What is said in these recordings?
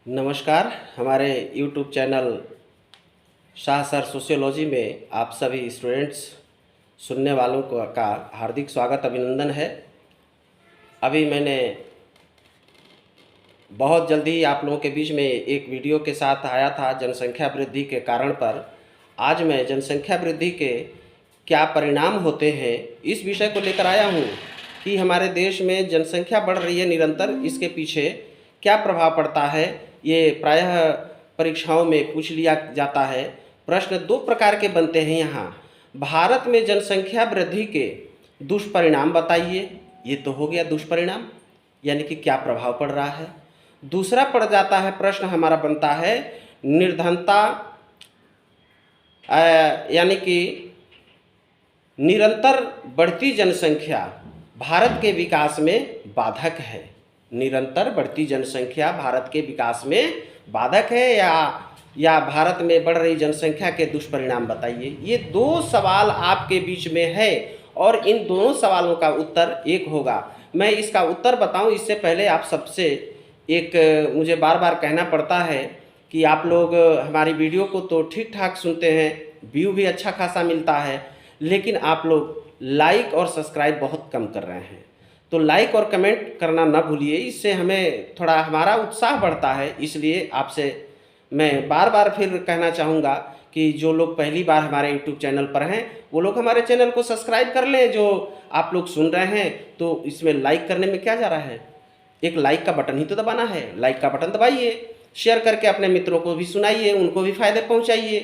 नमस्कार। हमारे YouTube channel Shah sir sociology में आप सभी स्टूडेंट्स सुनने वालों का हार्दिक स्वागत अभिनंदन है। अभी मैंने बहुत जल्दी आप लोगों के बीच में एक वीडियो के साथ आया था जनसंख्या वृद्धि के कारण पर। आज मैं जनसंख्या वृद्धि के क्या परिणाम होते हैं इस विषय को लेकर आया हूँ कि हमारे देश में जनसंख्या बढ़ रही है निरंतर, इसके पीछे क्या प्रभाव पड़ता है। ये प्रायः परीक्षाओं में पूछ लिया जाता है। प्रश्न दो प्रकार के बनते हैं यहाँ। भारत में जनसंख्या वृद्धि के दुष्परिणाम बताइए, ये तो हो गया दुष्परिणाम, यानी कि क्या प्रभाव पड़ रहा है। दूसरा पड़ जाता है, प्रश्न हमारा बनता है निर्धनता, यानी कि निरंतर बढ़ती जनसंख्या भारत के विकास में बाधक है। निरंतर बढ़ती जनसंख्या भारत के विकास में बाधक है या भारत में बढ़ रही जनसंख्या के दुष्परिणाम बताइए। ये दो सवाल आपके बीच में है और इन दोनों सवालों का उत्तर एक होगा। मैं इसका उत्तर बताऊं इससे पहले आप सबसे एक मुझे बार बार कहना पड़ता है कि आप लोग हमारी वीडियो को तो ठीक ठाक सुनते हैं, व्यू भी अच्छा खासा मिलता है, लेकिन आप लोग लाइक और सब्सक्राइब बहुत कम कर रहे हैं। तो लाइक और कमेंट करना ना भूलिए, इससे हमें थोड़ा हमारा उत्साह बढ़ता है। इसलिए आपसे मैं बार बार फिर कहना चाहूँगा कि जो लोग पहली बार हमारे यूट्यूब चैनल पर हैं वो लोग हमारे चैनल को सब्सक्राइब कर लें। जो आप लोग सुन रहे हैं तो इसमें लाइक करने में क्या जा रहा है, एक लाइक का बटन ही तो दबाना है। लाइक का बटन दबाइए, शेयर करके अपने मित्रों को भी सुनाइए, उनको भी फायदे पहुँचाइए।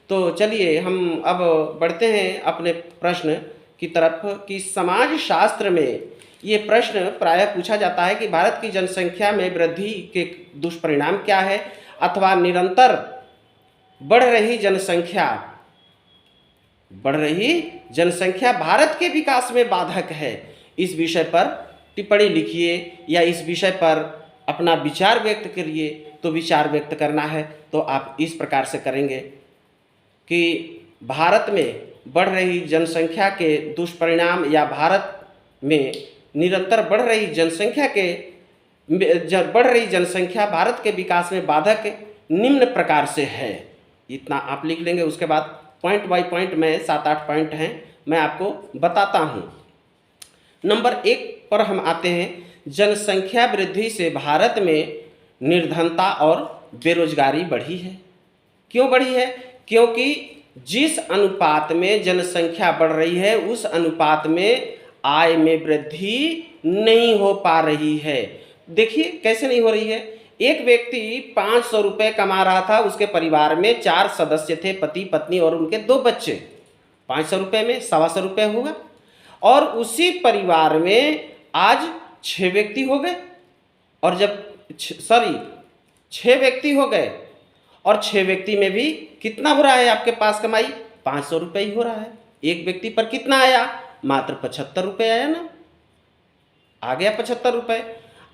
तो चलिए हम अब बढ़ते हैं अपने प्रश्न की तरफ कि समाज शास्त्र में ये प्रश्न प्रायः पूछा जाता है कि भारत की जनसंख्या में वृद्धि के दुष्परिणाम क्या है, अथवा निरंतर बढ़ रही जनसंख्या भारत के विकास में बाधक है। इस विषय पर टिप्पणी लिखिए या इस विषय पर अपना विचार व्यक्त करिए। तो विचार व्यक्त करना है तो आप इस प्रकार से करेंगे कि भारत में बढ़ रही जनसंख्या के दुष्परिणाम या भारत में निरंतर बढ़ रही जनसंख्या भारत के विकास में बाधक निम्न प्रकार से है। इतना आप लिख लेंगे। उसके बाद पॉइंट बाय पॉइंट में 7-8 पॉइंट हैं, मैं आपको बताता हूँ। नंबर 1 पर हम आते हैं। जनसंख्या वृद्धि से भारत में निर्धनता और बेरोजगारी बढ़ी है। क्यों बढ़ी है? क्योंकि जिस अनुपात में जनसंख्या बढ़ रही है उस अनुपात में आय में वृद्धि नहीं हो पा रही है। देखिए कैसे नहीं हो रही है। एक व्यक्ति 500 रुपये कमा रहा था, उसके परिवार में 4 सदस्य थे, पति पत्नी और उनके 2 बच्चे। 500 रुपये में 125 रुपये होगा, और उसी परिवार में आज 6 व्यक्ति हो गए। और जब 6 व्यक्ति हो गए और 6 व्यक्ति में भी कितना हो रहा है आपके पास कमाई? 500 रुपये ही हो रहा है। एक व्यक्ति पर कितना आया? मात्र 75 रुपये आया ना, आ गया 75 रुपये।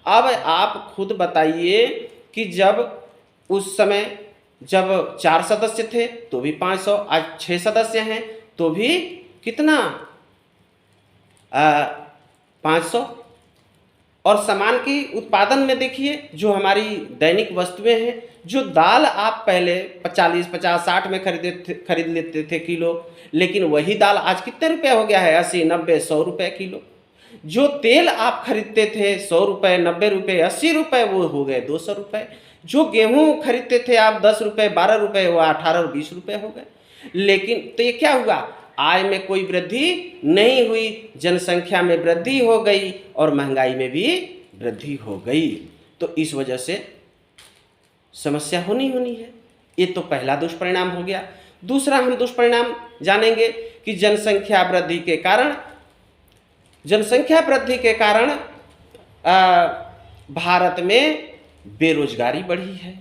अब आप खुद बताइए कि जब उस समय जब 4 सदस्य थे तो भी 500, आज 6 सदस्य हैं तो भी कितना 500। और सामान की उत्पादन में देखिए, जो हमारी दैनिक वस्तुएं हैं, जो दाल आप पहले 40, 50, 60 में खरीद लेते थे किलो, लेकिन वही दाल आज कितने रुपए हो गया है? 80, 90, 100 रुपये किलो। जो तेल आप खरीदते थे 100 रुपये, 90 रुपये, 80 रुपये, वो हो गए 200 रुपये। जो गेहूँ खरीदते थे आप 10 रुपये, 12 रुपये, वो 18 और 20 रुपये हो गए। लेकिन तो ये क्या हुआ? आय में कोई वृद्धि नहीं हुई, जनसंख्या में वृद्धि हो गई और महंगाई में भी वृद्धि हो गई। तो इस वजह से समस्या होनी है। ये तो पहला दुष्परिणाम हो गया। दूसरा हम दुष्परिणाम जानेंगे कि जनसंख्या वृद्धि के कारण भारत में बेरोजगारी बढ़ी है।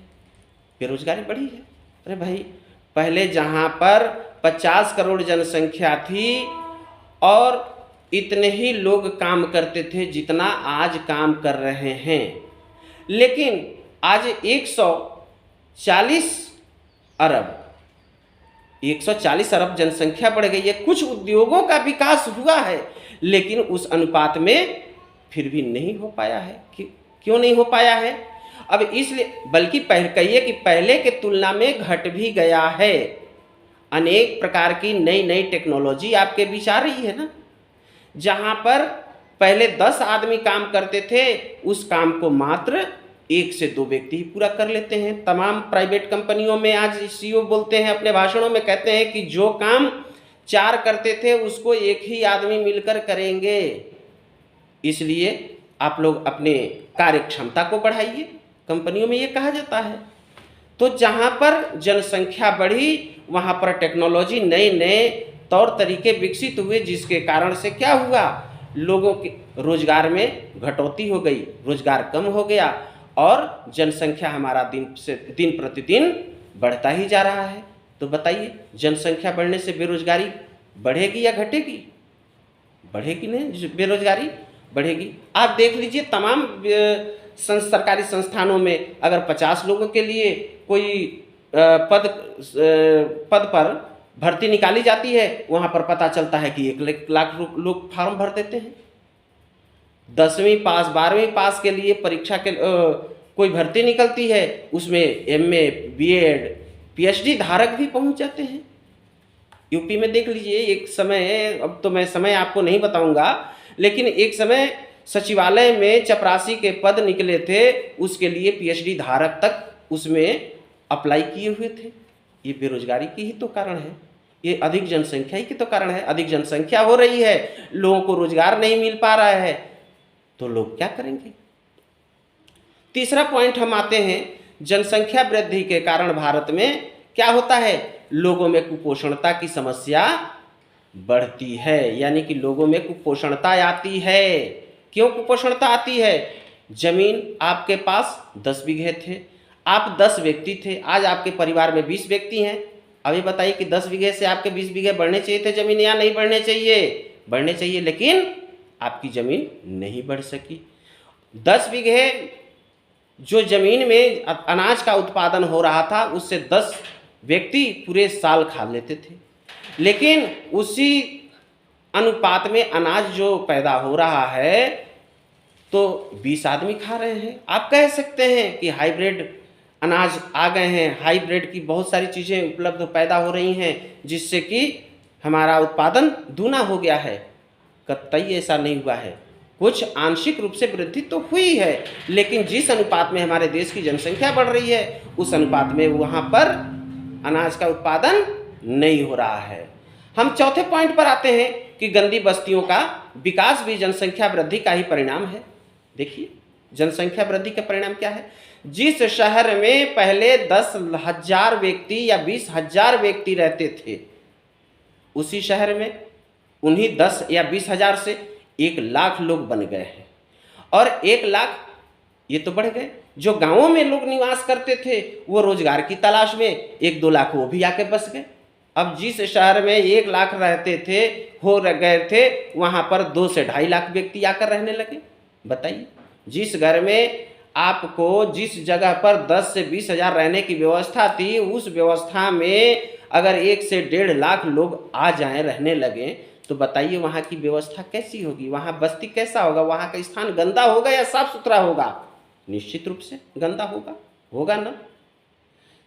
अरे भाई, पहले जहाँ पर 50 करोड़ जनसंख्या थी और इतने ही लोग काम करते थे जितना आज काम कर रहे हैं, लेकिन आज 140 अरब जनसंख्या बढ़ गई है। कुछ उद्योगों का विकास हुआ है, लेकिन उस अनुपात में फिर भी नहीं हो पाया है। क्यों नहीं हो पाया है? अब इसलिए बल्कि कहिए कि पहले के तुलना में घट भी गया है। अनेक प्रकार की नई नई टेक्नोलॉजी आपके बीच आ रही है ना, जहां पर पहले 10 आदमी काम करते थे, उस काम को मात्र 1 से 2 व्यक्ति ही पूरा कर लेते हैं। तमाम प्राइवेट कंपनियों में आज सीईओ बोलते हैं अपने भाषणों में, कहते हैं कि जो काम 4 करते थे उसको 1 ही आदमी मिलकर करेंगे। इसलिए आप लोग अपने कार्य क्षमता को बढ़ाइए, कंपनियों में ये कहा जाता है। तो जहाँ पर जनसंख्या बढ़ी वहाँ पर टेक्नोलॉजी नए नए तौर तरीके विकसित हुए, जिसके कारण से क्या हुआ, लोगों के रोजगार में घटौती हो गई, रोजगार कम हो गया और जनसंख्या हमारा दिन प्रतिदिन बढ़ता ही जा रहा है। तो बताइए, जनसंख्या बढ़ने से बेरोजगारी बढ़ेगी या घटेगी? बढ़ेगी नहीं, बेरोजगारी बढ़ेगी। आप देख लीजिए तमाम सरकारी संस्थानों में अगर 50 लोगों के लिए कोई पद पर भर्ती निकाली जाती है, वहाँ पर पता चलता है कि 1 लाख लोग फार्म भर देते हैं। 10वीं पास 12वीं पास के लिए परीक्षा के कोई भर्ती निकलती है, उसमें एमए बीएड पीएचडी धारक भी पहुँच जाते हैं। यूपी में देख लीजिए एक समय, अब तो मैं समय आपको नहीं बताऊंगा, लेकिन एक समय सचिवालय में चपरासी के पद निकले थे, उसके लिए पीएचडी धारक तक उसमें अप्लाई किए हुए थे। ये बेरोजगारी की ही तो कारण है, ये अधिक जनसंख्या ही की तो कारण है। अधिक जनसंख्या हो रही है, लोगों को रोजगार नहीं मिल पा रहा है, तो लोग क्या करेंगे? तीसरा पॉइंट हम आते हैं, जनसंख्या वृद्धि के कारण भारत में क्या होता है, लोगों में कुपोषणता की समस्या बढ़ती है, यानी कि लोगों में कुपोषणता आती है। क्यों कुपोषणता आती है? जमीन आपके पास 10 बीघे थे, आप 10 व्यक्ति थे, आज आपके परिवार में 20 व्यक्ति हैं। अभी बताइए कि 10 बीघे से आपके 20 बीघे बढ़ने चाहिए थे जमीन या नहीं बढ़ने चाहिए? बढ़ने चाहिए, लेकिन आपकी जमीन नहीं बढ़ सकी। 10 बीघे जो जमीन में अनाज का उत्पादन हो रहा था, उससे 10 व्यक्ति पूरे साल खा लेते थे, लेकिन उसी अनुपात में अनाज जो पैदा हो रहा है तो 20 आदमी खा रहे हैं। आप कह सकते हैं कि हाइब्रिड अनाज आ गए हैं, हाइब्रिड की बहुत सारी चीज़ें उपलब्ध पैदा हो रही हैं, जिससे कि हमारा उत्पादन दूना हो गया है। कतई ऐसा नहीं हुआ है, कुछ आंशिक रूप से वृद्धि तो हुई है, लेकिन जिस अनुपात में हमारे देश की जनसंख्या बढ़ रही है, उस अनुपात में वहाँ पर अनाज का उत्पादन नहीं हो रहा है। हम चौथे पॉइंट पर आते हैं कि गंदी बस्तियों का विकास भी जनसंख्या वृद्धि का ही परिणाम है। देखिए, जनसंख्या वृद्धि का परिणाम क्या है? जिस शहर में पहले 10,000 व्यक्ति या 20,000 व्यक्ति रहते थे, उसी शहर में उन्हीं 10 या 20,000 से 1 लाख लोग बन गए हैं, और 1 लाख ये तो बढ़ गए। जो गांवों में लोग निवास करते थे, वो रोजगार की तलाश में 1-2 लाख वो भी आके बस गए। अब जिस शहर में 1 लाख रहते थे, हो गए थे, वहाँ पर 2 से 2.5 लाख व्यक्ति आकर रहने लगे। बताइए, जिस घर में आपको जिस जगह पर 10 से 20,000 रहने की व्यवस्था थी, उस व्यवस्था में अगर 1 से 1.5 लाख लोग आ जाएं, रहने लगे, तो बताइए वहाँ की व्यवस्था कैसी होगी? वहाँ बस्ती कैसा होगा? वहाँ का स्थान गंदा होगा या साफ सुथरा होगा? निश्चित रूप से गंदा होगा ना।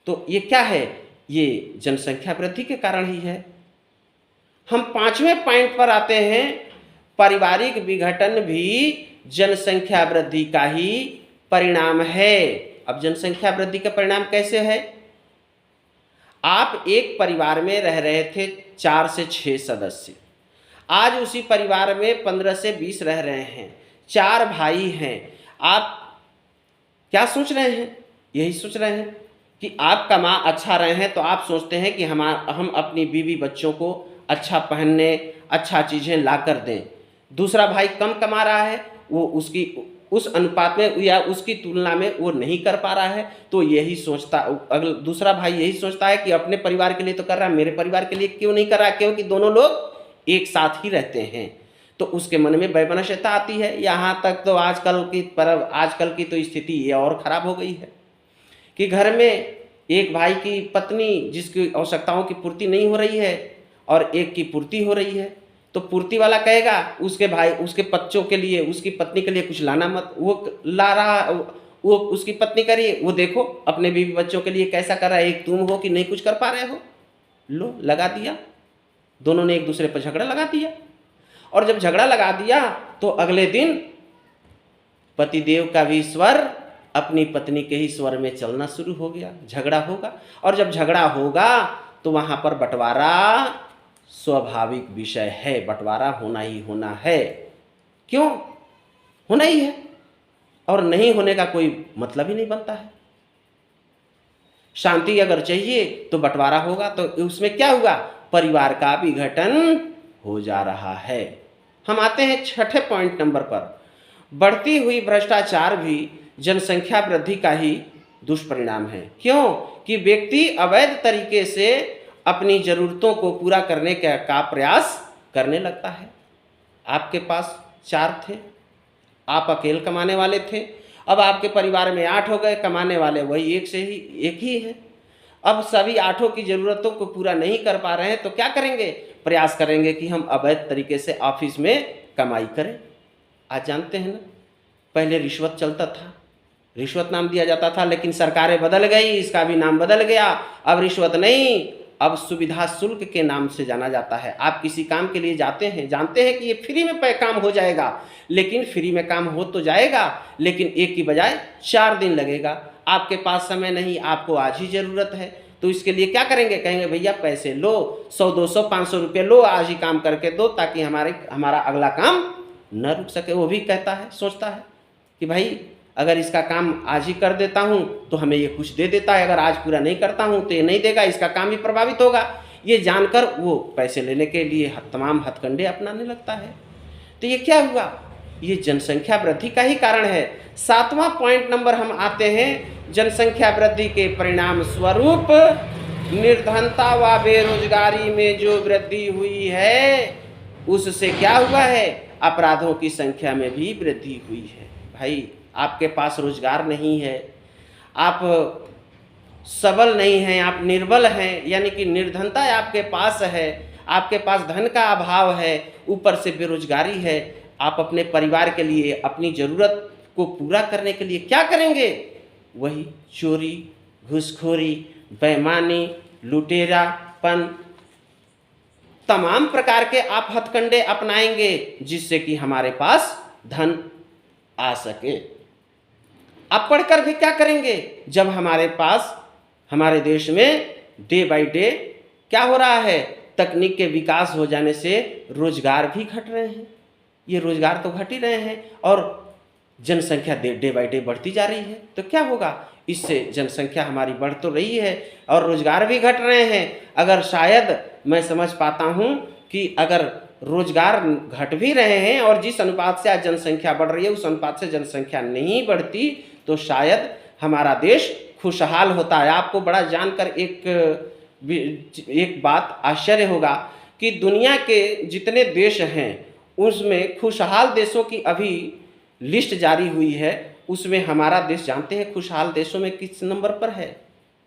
तो ये क्या है? ये जनसंख्या वृद्धि के कारण ही है। हम 5वें पॉइंट पर आते हैं, पारिवारिक विघटन भी जनसंख्या वृद्धि का ही परिणाम है। अब जनसंख्या वृद्धि का परिणाम कैसे है? आप एक परिवार में रह रहे थे 4 से 6 सदस्य, आज उसी परिवार में 15 से 20 रह रहे हैं, 4 भाई हैं। आप क्या सोच रहे हैं? यही सोच रहे हैं कि आप कमा अच्छा रहे हैं, तो आप सोचते हैं कि हम अपनी बीवी बच्चों को अच्छा पहनने, अच्छा चीज़ें ला कर दें। दूसरा भाई कम कमा रहा है, वो उसकी उस अनुपात में या उसकी तुलना में वो नहीं कर पा रहा है, तो यही सोचता, अगला दूसरा भाई यही सोचता है कि अपने परिवार के लिए तो कर रहा है, मेरे परिवार के लिए क्यों नहीं कर रहा? क्योंकि दोनों लोग एक साथ ही रहते हैं, तो उसके मन में वैमनस्यता आती है। यहाँ तक तो आजकल की तो स्थिति ये और ख़राब हो गई है कि घर में एक भाई की पत्नी जिसकी आवश्यकताओं की पूर्ति नहीं हो रही है और एक की पूर्ति हो रही है, तो पूर्ति वाला कहेगा उसके बच्चों के लिए, उसकी पत्नी के लिए कुछ लाना मत। वो ला रहा, वो उसकी पत्नी करिए, वो देखो अपने बीवी बच्चों के लिए कैसा कर रहा है, एक तुम हो कि नहीं कुछ कर पा रहे हो, लो लगा दिया, दोनों ने एक दूसरे पर झगड़ा लगा दिया। और जब झगड़ा लगा दिया तो अगले दिन पतिदेव का भी स्वर अपनी पत्नी के ही स्वर में चलना शुरू हो गया, झगड़ा होगा। और जब झगड़ा होगा तो वहां पर बंटवारा स्वाभाविक विषय है, बंटवारा होना ही होना है। क्यों होना ही है, और नहीं होने का कोई मतलब ही नहीं बनता है। शांति अगर चाहिए तो बंटवारा होगा, तो उसमें क्या हुआ, परिवार का विघटन हो जा रहा है। हम आते हैं छठे पॉइंट नंबर पर। बढ़ती हुई भ्रष्टाचार भी जनसंख्या वृद्धि का ही दुष्परिणाम है। क्यों कि व्यक्ति अवैध तरीके से अपनी जरूरतों को पूरा करने का प्रयास करने लगता है। आपके पास 4 थे, आप अकेले कमाने वाले थे, अब आपके परिवार में 8 हो गए, कमाने वाले वही एक ही है। अब सभी 8 की ज़रूरतों को पूरा नहीं कर पा रहे हैं तो क्या करेंगे, प्रयास करेंगे कि हम अवैध तरीके से ऑफिस में कमाई करें। आज जानते हैं ना, पहले रिश्वत चलता था, रिश्वत नाम दिया जाता था, लेकिन सरकारें बदल गई, इसका भी नाम बदल गया। अब रिश्वत नहीं, अब सुविधा शुल्क के नाम से जाना जाता है। आप किसी काम के लिए जाते हैं, जानते हैं कि ये फ्री में काम हो जाएगा, लेकिन फ्री में काम हो तो जाएगा, लेकिन एक की बजाय 4 दिन लगेगा। आपके पास समय नहीं, आपको आज ही ज़रूरत है, तो इसके लिए क्या करेंगे, कहेंगे भैया पैसे लो, 100 200 500 रुपये लो, आज ही काम करके दो ताकि हमारा अगला काम न रुक सके। वो भी कहता है, सोचता है कि भाई अगर इसका काम आज ही कर देता हूँ तो हमें ये कुछ दे देता है, अगर आज पूरा नहीं करता हूँ तो ये नहीं देगा, इसका काम भी प्रभावित होगा। ये जानकर वो पैसे लेने के लिए तमाम हथकंडे अपनाने लगता है। तो ये क्या हुआ, ये जनसंख्या वृद्धि का ही कारण है। 7वां पॉइंट नंबर हम आते हैं, जनसंख्या वृद्धि के परिणाम स्वरूप निर्धनता व बेरोजगारी में जो वृद्धि हुई है उससे क्या हुआ है, अपराधों की संख्या में भी वृद्धि हुई है। भाई आपके पास रोजगार नहीं है, आप सबल नहीं हैं, आप निर्बल हैं, यानी कि निर्धनता आपके पास है, आपके पास धन का अभाव है, ऊपर से बेरोजगारी है। आप अपने परिवार के लिए, अपनी ज़रूरत को पूरा करने के लिए क्या करेंगे, वही चोरी, घूसखोरी, बेईमानी, लुटेरापन, तमाम प्रकार के आप हथकंडे अपनाएंगे जिससे कि हमारे पास धन आ सके। आप पढ़कर भी क्या करेंगे, जब हमारे पास हमारे देश में डे बाय डे क्या हो रहा है, तकनीक के विकास हो जाने से रोजगार भी घट रहे हैं। ये रोजगार तो घट ही रहे हैं और जनसंख्या डे बाय डे बढ़ती जा रही है, तो क्या होगा, इससे जनसंख्या हमारी बढ़ तो रही है और रोजगार भी घट रहे हैं। अगर शायद मैं समझ पाता हूँ कि अगर रोजगार घट भी रहे हैं और जिस अनुपात से आज जनसंख्या बढ़ रही है उस अनुपात से जनसंख्या नहीं बढ़ती तो शायद हमारा देश खुशहाल होता है। आपको बड़ा जानकर एक बात आश्चर्य होगा कि दुनिया के जितने देश हैं उसमें खुशहाल देशों की अभी लिस्ट जारी हुई है, उसमें हमारा देश जानते हैं खुशहाल देशों में किस नंबर पर है,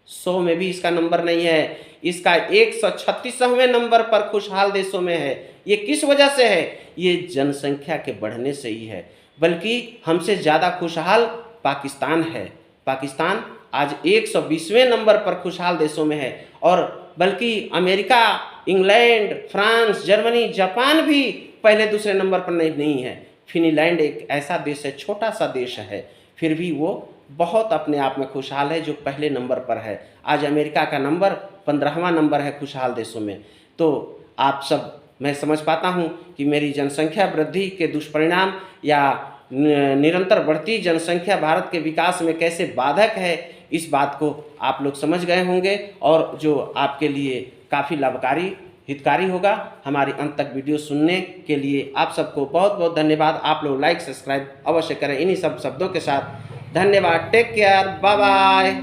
100 में भी इसका नंबर नहीं है, इसका 136वें नंबर पर खुशहाल देशों में है। ये किस वजह से है, ये जनसंख्या के बढ़ने से ही है। बल्कि हमसे ज़्यादा खुशहाल पाकिस्तान है, पाकिस्तान आज 120वें नंबर पर खुशहाल देशों में है। और बल्कि America, England, France, Germany, Japan भी पहले दूसरे नंबर पर नहीं है। फिनलैंड एक ऐसा देश है, छोटा सा देश है, फिर भी वो बहुत अपने आप में खुशहाल है, जो पहले नंबर पर है। आज अमेरिका का नंबर 15वां नंबर है खुशहाल देशों में। तो आप सब, मैं समझ पाता हूँ कि मेरी जनसंख्या वृद्धि के दुष्परिणाम या निरंतर बढ़ती जनसंख्या भारत के विकास में कैसे बाधक है, इस बात को आप लोग समझ गए होंगे और जो आपके लिए काफ़ी लाभकारी हितकारी होगा। हमारी अंत तक वीडियो सुनने के लिए आप सबको बहुत बहुत धन्यवाद। आप लोग लाइक सब्सक्राइब अवश्य करें। इन्हीं सब शब्दों के साथ धन्यवाद। Take care, bye bye.